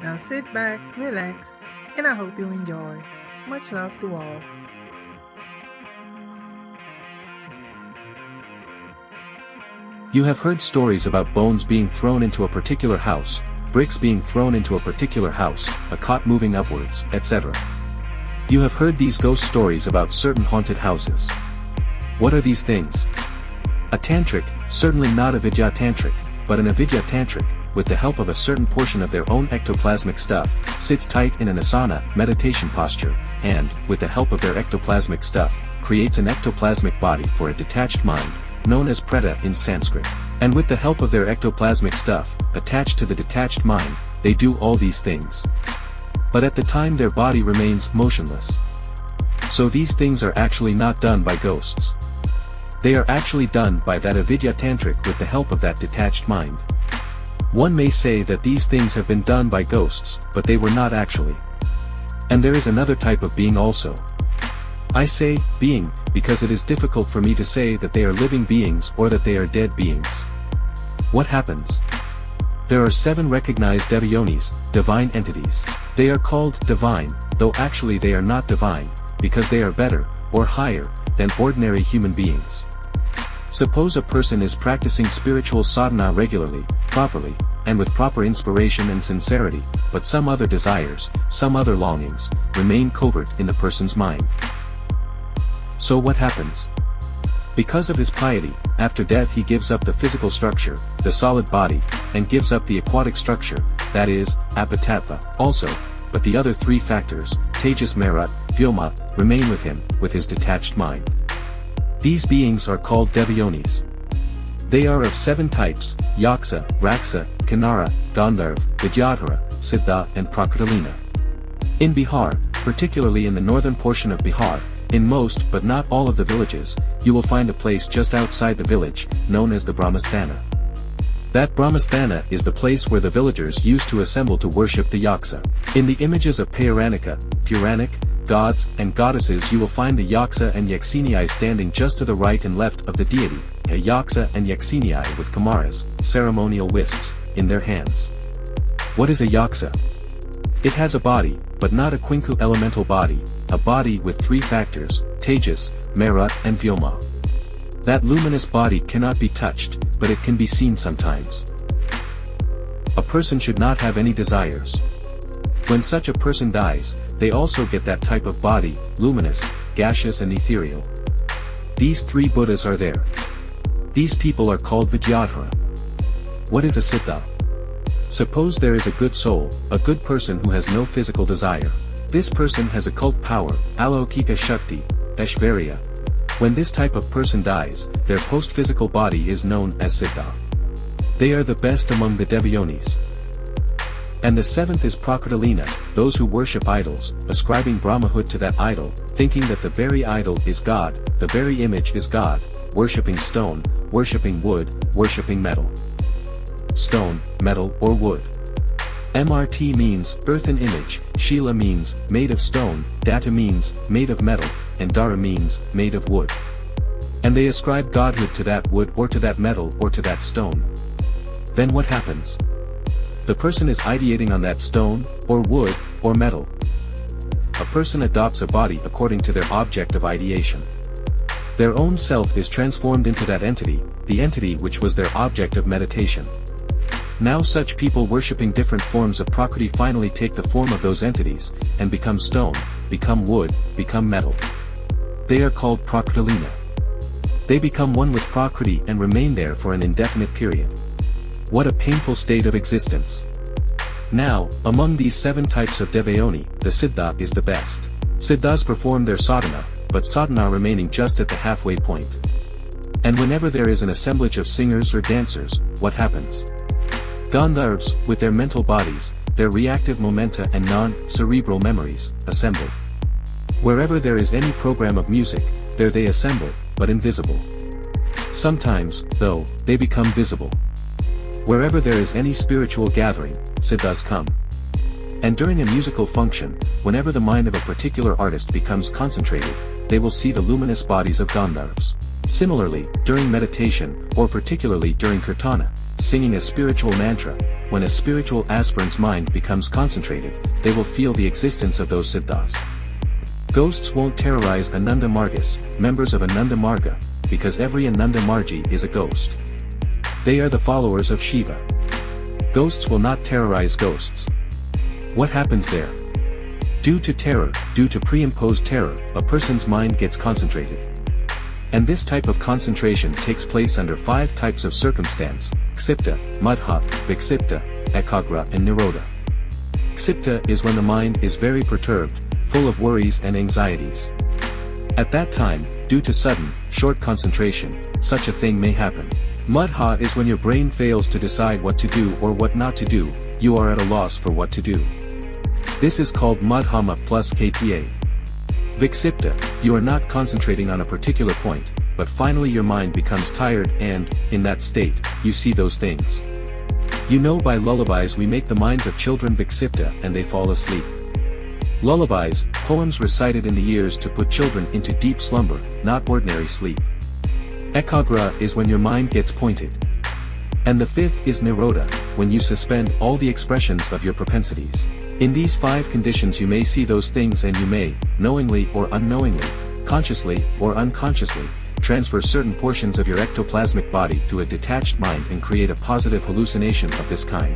Now sit back, relax, and I hope you enjoy. Much love to all. You have heard stories about bones being thrown into a particular house, bricks being thrown into a particular house, a cot moving upwards, etc. You have heard these ghost stories about certain haunted houses. What are these things? A tantric, certainly not a vidya tantric, but an avidya tantric, with the help of a certain portion of their own ectoplasmic stuff, sits tight in an asana, meditation posture, and, with the help of their ectoplasmic stuff, creates an ectoplasmic body for a detached mind, known as preta in Sanskrit. And with the help of their ectoplasmic stuff, attached to the detached mind, they do all these things. But at the time their body remains motionless. So these things are actually not done by ghosts. They are actually done by that avidya tantric with the help of that detached mind. One may say that these things have been done by ghosts, but they were not actually. And there is another type of being also. I say, being, because it is difficult for me to say that they are living beings or that they are dead beings. What happens? There are 7 recognized devayonis, divine entities. They are called divine, though actually they are not divine, because they are better, or higher, than ordinary human beings. Suppose a person is practicing spiritual sadhana regularly, properly, and with proper inspiration and sincerity, but some other desires, some other longings, remain covert in the person's mind. So what happens? Because of his piety, after death he gives up the physical structure, the solid body, and gives up the aquatic structure, that is, apatattva, also, but the other 3 factors, tejas merat, vyoma, remain with him, with his detached mind. These beings are called devayonis. They are of 7 types, yaksa, raksa, kinara, gandharv, vidyadhara, siddha and prakritalina. In Bihar, particularly in the northern portion of Bihar, in most but not all of the villages, you will find a place just outside the village, known as the Brahmasthana. That Brahmasthana is the place where the villagers used to assemble to worship the yaksa. In the images of Pauranika, Puranic, gods and goddesses you will find the yaksa and yaksinii standing just to the right and left of the deity, a yaksa and yaksinii with kamaras, ceremonial whisks, in their hands. What is a yaksa? It has a body, but not a quinku elemental body, a body with 3 factors, tejas, merat and vyoma. That luminous body cannot be touched, but it can be seen sometimes. A person should not have any desires. When such a person dies, they also get that type of body, luminous, gaseous and ethereal. These 3 Buddhas are there. These people are called vidyadhara. What is a siddha? Suppose there is a good soul, a good person who has no physical desire. This person has occult power, alaukika shakti, aishvarya. When this type of person dies, their post-physical body is known as siddha. They are the best among the devayonis. And the 7th is prakritalina, those who worship idols, ascribing Brahmahood to that idol, thinking that the very idol is God, the very image is God, worshipping stone, worshipping wood, worshipping metal. Stone, metal or wood. MRT means earthen image, Shila means made of stone, Data means made of metal, and Dara means made of wood. And they ascribe godhood to that wood or to that metal or to that stone. Then what happens? The person is ideating on that stone, or wood, or metal. A person adopts a body according to their object of ideation. Their own self is transformed into that entity, the entity which was their object of meditation. Now such people worshipping different forms of Prakriti finally take the form of those entities, and become stone, become wood, become metal. They are called Prakritalina. They become one with Prakriti and remain there for an indefinite period. What a painful state of existence. Now, among these 7 types of devayoni, the siddha is the best. Siddhas perform their sadhana, but sadhana remaining just at the halfway point. And whenever there is an assemblage of singers or dancers, what happens? Gandharvs, with their mental bodies, their reactive momenta and non-cerebral memories, assemble. Wherever there is any program of music, there they assemble, but invisible. Sometimes, though, they become visible. Wherever there is any spiritual gathering, siddhas come. And during a musical function, whenever the mind of a particular artist becomes concentrated, they will see the luminous bodies of Gandharvs. Similarly, during meditation, or particularly during kirtana, singing a spiritual mantra, when a spiritual aspirant's mind becomes concentrated, they will feel the existence of those siddhas. Ghosts won't terrorize Ananda Margas, members of Ananda Marga, because every Ananda Margi is a ghost. They are the followers of Shiva. Ghosts will not terrorize ghosts. What happens there? Due to terror, due to pre-imposed terror, a person's mind gets concentrated. And this type of concentration takes place under 5 types of circumstance: ksipta, madha, viksipta, ekagra and nirodha. Ksipta is when the mind is very perturbed, full of worries and anxieties. At that time, due to sudden, short concentration, such a thing may happen. Madha is when your brain fails to decide what to do or what not to do, you are at a loss for what to do. This is called madhama plus kta. Viksipta, you are not concentrating on a particular point, but finally your mind becomes tired and, in that state, you see those things. You know, by lullabies we make the minds of children viksipta and they fall asleep. Lullabies, poems recited in the ears to put children into deep slumber, not ordinary sleep. Ekagra is when your mind gets pointed. And the 5th is nirodha, when you suspend all the expressions of your propensities. In these 5 conditions you may see those things and you may, knowingly or unknowingly, consciously or unconsciously, transfer certain portions of your ectoplasmic body to a detached mind and create a positive hallucination of this kind.